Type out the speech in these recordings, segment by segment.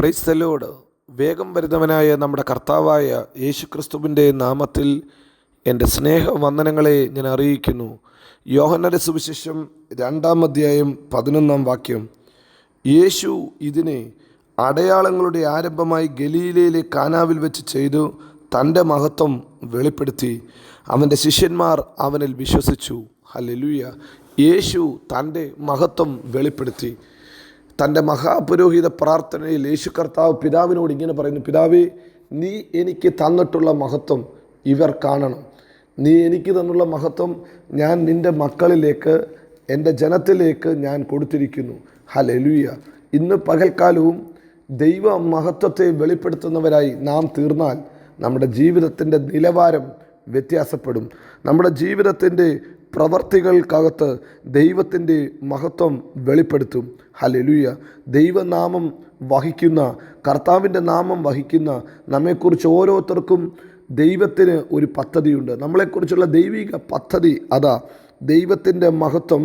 Praise the Lord. വേഗം വരുന്നവനായ നമ്മുടെ കർത്താവായ യേശുക്രിസ്തുവിൻ്റെ നാമത്തിൽ എൻ്റെ സ്നേഹവന്ദനങ്ങളെ ഞാൻ അറിയിക്കുന്നു. യോഹന്നാന്റെ സുവിശേഷം 2-ാം അധ്യായം 11-ാം വാക്യം. യേശു ഇതിനെ അടയാളങ്ങളുടെ ആരംഭമായി ഗലീലയിലെ കാനാവിൽ വെച്ച് ചെയ്തു തൻ്റെ മഹത്വം വെളിപ്പെടുത്തി. അവൻ്റെ ശിഷ്യന്മാർ അവനിൽ വിശ്വസിച്ചു. ഹല്ലേലൂയ. യേശു തൻ്റെ മഹത്വം വെളിപ്പെടുത്തി. തൻ്റെ മഹാപുരോഹിത പ്രാർത്ഥനയിൽ യേശു കർത്താവ് പിതാവിനോട് ഇങ്ങനെ പറയുന്നു: പിതാവേ, നീ എനിക്ക് തന്നിട്ടുള്ള മഹത്വം ഇവർ കാണണം. നീ എനിക്ക് തന്നുള്ള മഹത്വം ഞാൻ നിൻ്റെ മക്കളിലേക്ക്, എൻ്റെ ജനത്തിലേക്ക് ഞാൻ കൊടുത്തിരിക്കുന്നു. ഹല്ലേലൂയ. ഇന്ന് പകൽക്കാലവും ദൈവ മഹത്വത്തെ വെളിപ്പെടുത്തുന്നവരായി നാം തീർന്നാൽ നമ്മുടെ ജീവിതത്തിൻ്റെ നിലവാരം വ്യത്യാസപ്പെടും. നമ്മുടെ ജീവിതത്തിൻ്റെ പ്രവർത്തികൾക്കകത്ത് ദൈവത്തിൻ്റെ മഹത്വം വെളിപ്പെടുത്തും. ഹല്ലേലൂയ. ദൈവനാമം വഹിക്കുന്ന, കർത്താവിൻ്റെ നാമം വഹിക്കുന്ന നമ്മെക്കുറിച്ച് ഓരോരുത്തർക്കും ദൈവത്തിന് ഒരു പദ്ധതിയുണ്ട്. നമ്മളെക്കുറിച്ചുള്ള ദൈവിക പദ്ധതി അതാ. ദൈവത്തിൻ്റെ മഹത്വം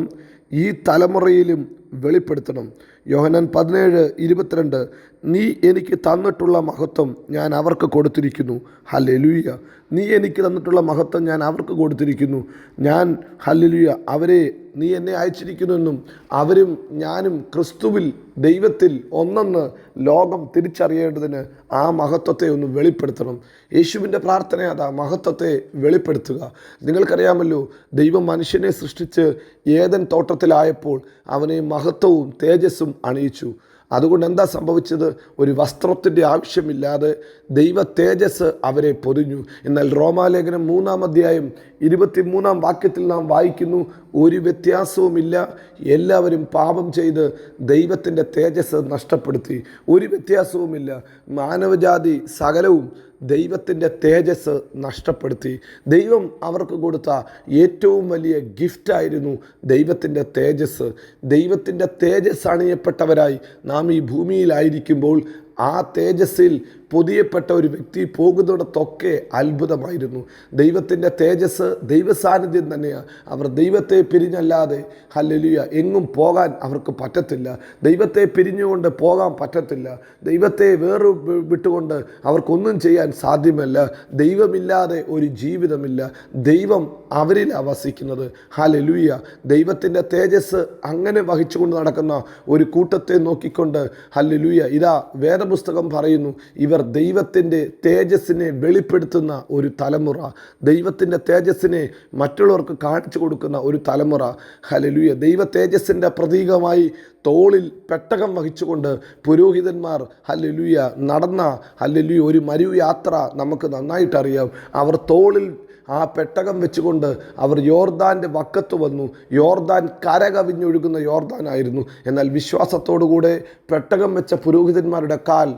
ഈ തലമുറയിലും വെളിപ്പെടുത്തണം. യോഹന്നാൻ 17:22, നീ എനിക്ക് തന്നിട്ടുള്ള മഹത്വം ഞാൻ അവർക്ക് കൊടുത്തിരിക്കുന്നു. ഹല്ലേലൂയ. നീ എനിക്ക് തന്നിട്ടുള്ള മഹത്വം ഞാൻ അവർക്ക് കൊടുത്തിരിക്കുന്നു. ഞാൻ ഹല്ലേലൂയ അവരെ നീ എന്നെ അയച്ചിരിക്കുന്നുവെന്നും അവരും ഞാനും ക്രിസ്തുവിൽ ദൈവത്തിൽ ഒന്നെന്ന് ലോകം തിരിച്ചറിയേണ്ടതിന് ആ മഹത്വത്തെ ഒന്ന് വെളിപ്പെടുത്തണം. യേശുവിൻ്റെ പ്രാർത്ഥന അതാ, മഹത്വത്തെ വെളിപ്പെടുത്തുക. നിങ്ങൾക്കറിയാമല്ലോ, ദൈവം മനുഷ്യനെ സൃഷ്ടിച്ച് ഏദൻ തോട്ടത്തിലായപ്പോൾ അവനെ മഹത്വവും തേജസ്സും അണിയിച്ചു. അതുകൊണ്ട് എന്താ സംഭവിച്ചത്? ഒരു വസ്ത്രത്തിൻ്റെ ആവശ്യമില്ലാതെ ദൈവ തേജസ് അവരെ പൊതിഞ്ഞു. എന്നാൽ റോമാലേഖനം 3-ാം അധ്യായം 23-ാം വാക്യത്തിൽ നാം വായിക്കുന്നു, ഒരു വ്യത്യാസവുമില്ല, എല്ലാവരും പാപം ചെയ്ത് ദൈവത്തിൻ്റെ തേജസ് നഷ്ടപ്പെടുത്തി. ഒരു വ്യത്യാസവുമില്ല. മാനവജാതി സകലവും ദൈവത്തിൻ്റെ തേജസ് നഷ്ടപ്പെടുത്തി. ദൈവം അവർക്ക് കൊടുത്ത ഏറ്റവും വലിയ ഗിഫ്റ്റായിരുന്നു ദൈവത്തിൻ്റെ തേജസ്. ദൈവത്തിൻ്റെ തേജസ് അണിയപ്പെട്ടവരായി നാം ഈ ഭൂമിയിലായിരിക്കുമ്പോൾ ആ തേജസ്സിൽ പൊതിയപ്പെട്ട ഒരു വ്യക്തി പോകുന്നിടത്തൊക്കെ അത്ഭുതമായിരുന്നു. ദൈവത്തിൻ്റെ തേജസ്, ദൈവസാന്നിധ്യം തന്നെയാണ്. അവർ ദൈവത്തെ പിരിഞ്ഞല്ലാതെ ഹല്ലേലൂയ എങ്ങും പോകാൻ അവർക്ക് പറ്റത്തില്ല. ദൈവത്തെ പിരിഞ്ഞുകൊണ്ട് പോകാൻ പറ്റത്തില്ല. ദൈവത്തെ വേറെ വിട്ടുകൊണ്ട് അവർക്കൊന്നും ചെയ്യാൻ സാധ്യമല്ല. ദൈവമില്ലാതെ ഒരു ജീവിതമില്ല. ദൈവം അവരിലാണ് വസിക്കുന്നത്. ഹല്ലേലൂയ. ദൈവത്തിൻ്റെ തേജസ് അങ്ങനെ വഹിച്ചുകൊണ്ട് നടക്കുന്ന ഒരു കൂട്ടത്തെ നോക്കിക്കൊണ്ട് ഹല്ലേലൂയ ഇതാ വേദപുസ്തകം പറയുന്നു, ഇവർ ദൈവത്തിൻ്റെ തേജസ്സിനെ വെളിപ്പെടുത്തുന്ന ഒരു തലമുറ, ദൈവത്തിൻ്റെ തേജസ്സിനെ മറ്റുള്ളവർക്ക് കാണിച്ചു കൊടുക്കുന്ന ഒരു തലമുറ. ഹല്ലേലൂയ. ദൈവ തേജസ്സിൻ്റെ പ്രതീകമായി തോളിൽ പെട്ടകം വഹിച്ചുകൊണ്ട് പുരോഹിതന്മാർ ഹല്ലേലൂയ നടന്ന ഹല്ലേലൂയ ഒരു മരുയാത്ര നമുക്ക് നന്നായിട്ടറിയാം. അവർ തോളിൽ ആ പെട്ടകം വെച്ചുകൊണ്ട് അവർ യോർദാൻ്റെ വക്കത്ത് വന്നു. യോർദാൻ കരകവിഞ്ഞൊഴുകുന്ന യോർദാനായിരുന്നു. എന്നാൽ വിശ്വാസത്തോടുകൂടെ പെട്ടകം വെച്ച പുരോഹിതന്മാരുടെ കാൽ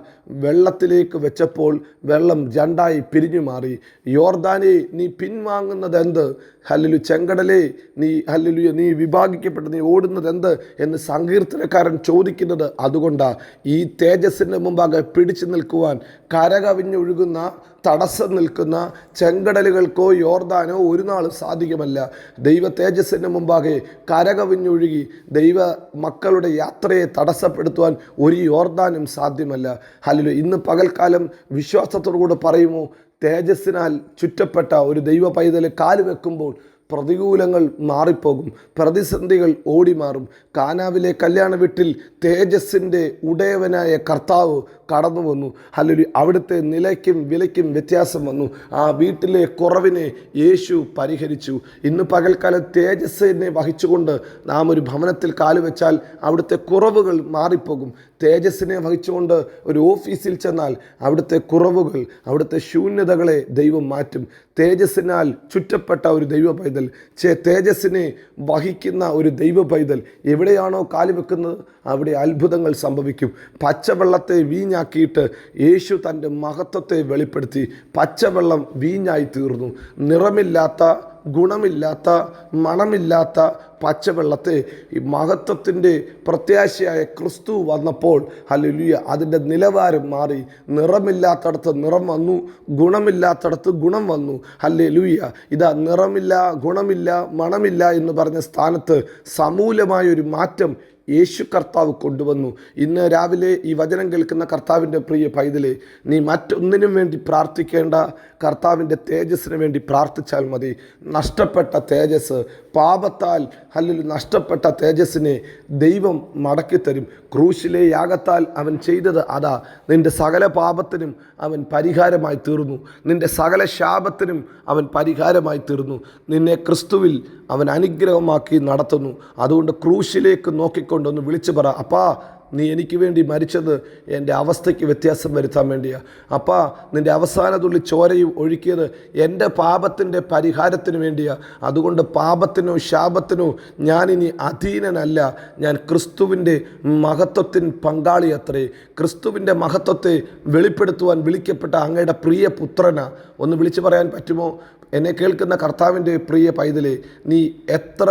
വെള്ളത്തിലേക്ക് വെച്ചപ്പോൾ വെള്ളം രണ്ടായി പിരിഞ്ഞു മാറി. യോർദാനെ, നീ പിൻവാങ്ങുന്നത് എന്ത്? ഹല്ലേലൂയ. ചെങ്കടലേ, നീ ഹല്ലേലൂയ നീ വിഭാഗിക്കപ്പെട്ട് നീ ഓടുന്നത് എന്ത് എന്ന് സങ്കീർത്തനക്കാരൻ ചോദിക്കുന്നത് അതുകൊണ്ടാണ്. ഈ തേജസ്സിൻ്റെ മുമ്പാകെ പിടിച്ചു നിൽക്കുവാൻ കരകവിഞ്ഞൊഴുകുന്ന, തടസ്സം നിൽക്കുന്ന ചെങ്കടലുകൾക്കോ യോർദാനോ ഒരു നാളും സാധിക്കുമല്ല. ദൈവ തേജസ്സിൻ്റെ മുമ്പാകെ കരകവിഞ്ഞൊഴുകി ദൈവ മക്കളുടെ യാത്രയെ തടസ്സപ്പെടുത്തുവാൻ ഒരു യോർദാനും സാധ്യമല്ല. ഹല്ലേലൂയ. ഇന്ന് പകൽക്കാലം വിശ്വാസത്തോടുകൂടെ പറയുമോ, തേജസ്സിനാൽ ചുറ്റപ്പെട്ട ഒരു ദൈവ പൈതൽ കാല് വെക്കുമ്പോൾ പ്രതികൂലങ്ങൾ മാറിപ്പോകും, പ്രതിസന്ധികൾ ഓടിമാറും. കാനാവിലെ കല്യാണ വീട്ടിൽ തേജസ്സിൻ്റെ ഉടയവനായ കർത്താവ് കടന്നു വന്നു. ഹല്ലേലൂയ. അവിടുത്തെ നിലയ്ക്കും വിലയ്ക്കും വ്യത്യാസം വന്നു. ആ വീട്ടിലെ കുറവിനെ യേശു പരിഹരിച്ചു. ഇന്ന് പകൽക്കാലം തേജസ്സിനെ വഹിച്ചുകൊണ്ട് നാം ഒരു ഭവനത്തിൽ കാലുവെച്ചാൽ അവിടുത്തെ കുറവുകൾ മാറിപ്പോകും. തേജസ്സിനെ വഹിച്ചുകൊണ്ട് ഒരു ഓഫീസിൽ ചെന്നാൽ അവിടുത്തെ കുറവുകൾ, അവിടുത്തെ ശൂന്യതകളെ ദൈവം മാറ്റും. തേജസ്സിനാൽ ചുറ്റപ്പെട്ട ഒരു ദൈവ പൈതൽ, തേജസ്സിനെ വഹിക്കുന്ന ഒരു ദൈവ പൈതൽ എവിടെയാണോ കാലുവെക്കുന്നത് അവിടെ അത്ഭുതങ്ങൾ സംഭവിക്കും. പച്ചവെള്ളത്തെ വീഞ്ഞാക്കിയിട്ട് യേശു തൻ്റെ മഹത്വത്തെ വെളിപ്പെടുത്തി. പച്ചവെള്ളം വീഞ്ഞായി തീർന്നു. നിറമില്ലാത്ത, ഗുണമില്ലാത്ത, മണമില്ലാത്ത പച്ചവെള്ളത്തെ ഈ മഹത്വത്തിൻ്റെ പ്രത്യാശയായ ക്രിസ്തു വന്നപ്പോൾ ഹല്ലേലൂയ അതിൻ്റെ നിലവാരം മാറി. നിറമില്ലാത്തടത്ത് നിറം വന്നു, ഗുണമില്ലാത്തടത്ത് ഗുണം വന്നു. ഹല്ലേലൂയ. ഇതാ നിറമില്ല, ഗുണമില്ല, മണമില്ല എന്ന് പറഞ്ഞ സ്ഥാനത്ത് സമൂലമായൊരു മാറ്റം യേശു കർത്താവ് കൊണ്ടുവന്നു. ഇന്ന് രാവിലെ ഈ വചനം കേൾക്കുന്ന കർത്താവിൻ്റെ പ്രിയ പൈതലേ, നീ മറ്റൊന്നിനും വേണ്ടി പ്രാർത്ഥിക്കേണ്ട, കർത്താവിൻ്റെ തേജസ്സിന് വേണ്ടി പ്രാർത്ഥിച്ചാൽ മതി. നഷ്ടപ്പെട്ട തേജസ്, പാപത്താൽ അല്ലെങ്കിൽ നഷ്ടപ്പെട്ട തേജസ്സിനെ ദൈവം മടക്കിത്തരും. ക്രൂശിലെ യാഗത്താൽ അവൻ ചെയ്തത് അതാ. നിൻ്റെ സകല പാപത്തിനും അവൻ പരിഹാരമായി തീർന്നു. നിൻ്റെ സകല ശാപത്തിനും അവൻ പരിഹാരമായി തീർന്നു. നിന്നെ ക്രിസ്തുവിൽ അവൻ അനുഗ്രഹമാക്കി നടത്തുന്നു. അതുകൊണ്ട് ക്രൂശിലേക്ക് നോക്കിക്കൊണ്ടൊന്ന് വിളിച്ചു പറ, അപ്പാ നീ എനിക്ക് വേണ്ടി മരിച്ചത് എൻ്റെ അവസ്ഥയ്ക്ക് വ്യത്യാസം വരുത്താൻ വേണ്ടിയാണ്. അപ്പാ നിൻ്റെ അവസാന തുള്ളി ചോരയും ഒഴുക്കിയത് എൻ്റെ പാപത്തിൻ്റെ പരിഹാരത്തിന് വേണ്ടിയാണ്. അതുകൊണ്ട് പാപത്തിനോ ശാപത്തിനോ ഞാനിനി അധീനനല്ല. ഞാൻ ക്രിസ്തുവിൻ്റെ മഹത്വത്തിന് പങ്കാളിയത്രേ. ക്രിസ്തുവിൻ്റെ മഹത്വത്തെ വെളിപ്പെടുത്തുവാൻ വിളിക്കപ്പെട്ട അങ്ങയുടെ പ്രിയ പുത്രനാ. ഒന്ന് വിളിച്ചു പറയാൻ പറ്റുമോ? എന്നെ കേൾക്കുന്ന കർത്താവിൻ്റെ പ്രിയ പൈതലേ, നീ എത്ര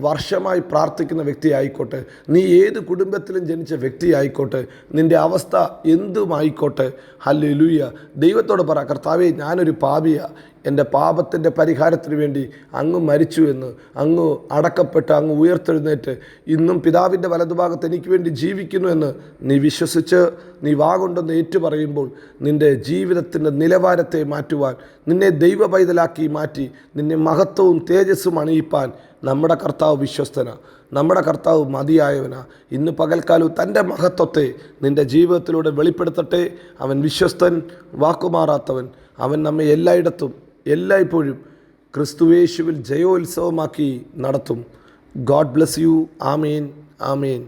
വർഷമായി പ്രാർത്ഥിക്കുന്ന വ്യക്തി ആയിക്കോട്ടെ, നീ ഏത് കുടുംബത്തിലും ജനിച്ച വ്യക്തി ആയിക്കോട്ടെ, നിൻ്റെ അവസ്ഥ എന്തുമായിക്കോട്ടെ, ഹല്ലേലൂയ, ദൈവത്തോട് പറ, കർത്താവേ ഞാനൊരു പാപിയാണ്, എൻ്റെ പാപത്തിൻ്റെ പരിഹാരത്തിന് വേണ്ടി അങ്ങ് മരിച്ചു എന്ന്, അങ്ങ് അടക്കപ്പെട്ട് അങ്ങ് ഉയർത്തെഴുന്നേറ്റ് ഇന്നും പിതാവിൻ്റെ വലതുഭാഗത്ത് എനിക്ക് വേണ്ടി ജീവിക്കുന്നു എന്ന് നീ വിശ്വസിച്ച് നീ വാകൊണ്ടെന്ന് ഏറ്റുപറയുമ്പോൾ നിൻ്റെ ജീവിതത്തിൻ്റെ നിലവാരത്തെ മാറ്റുവാൻ, നിന്നെ ദൈവ പൈതലാക്കി മാറ്റി നിന്നെ മഹത്വവും തേജസ്സും അണിയിപ്പാൻ നമ്മുടെ കർത്താവ് വിശ്വസ്തനാ. നമ്മുടെ കർത്താവ് മതിയായവനാ. ഇന്ന് പകൽക്കാലവും തൻ്റെ മഹത്വത്തെ നിൻ്റെ ജീവിതത്തിലൂടെ വെളിപ്പെടുത്തട്ടെ. അവൻ വിശ്വസ്തൻ, വാക്കുമാറാത്തവൻ. അവൻ നമ്മെ എല്ലായിടത്തും എല്ലായ്പ്പോഴും ക്രിസ്തുയേശുവിൽ ജയോത്സവമാക്കി നടത്തും. God bless you. Amen, amen.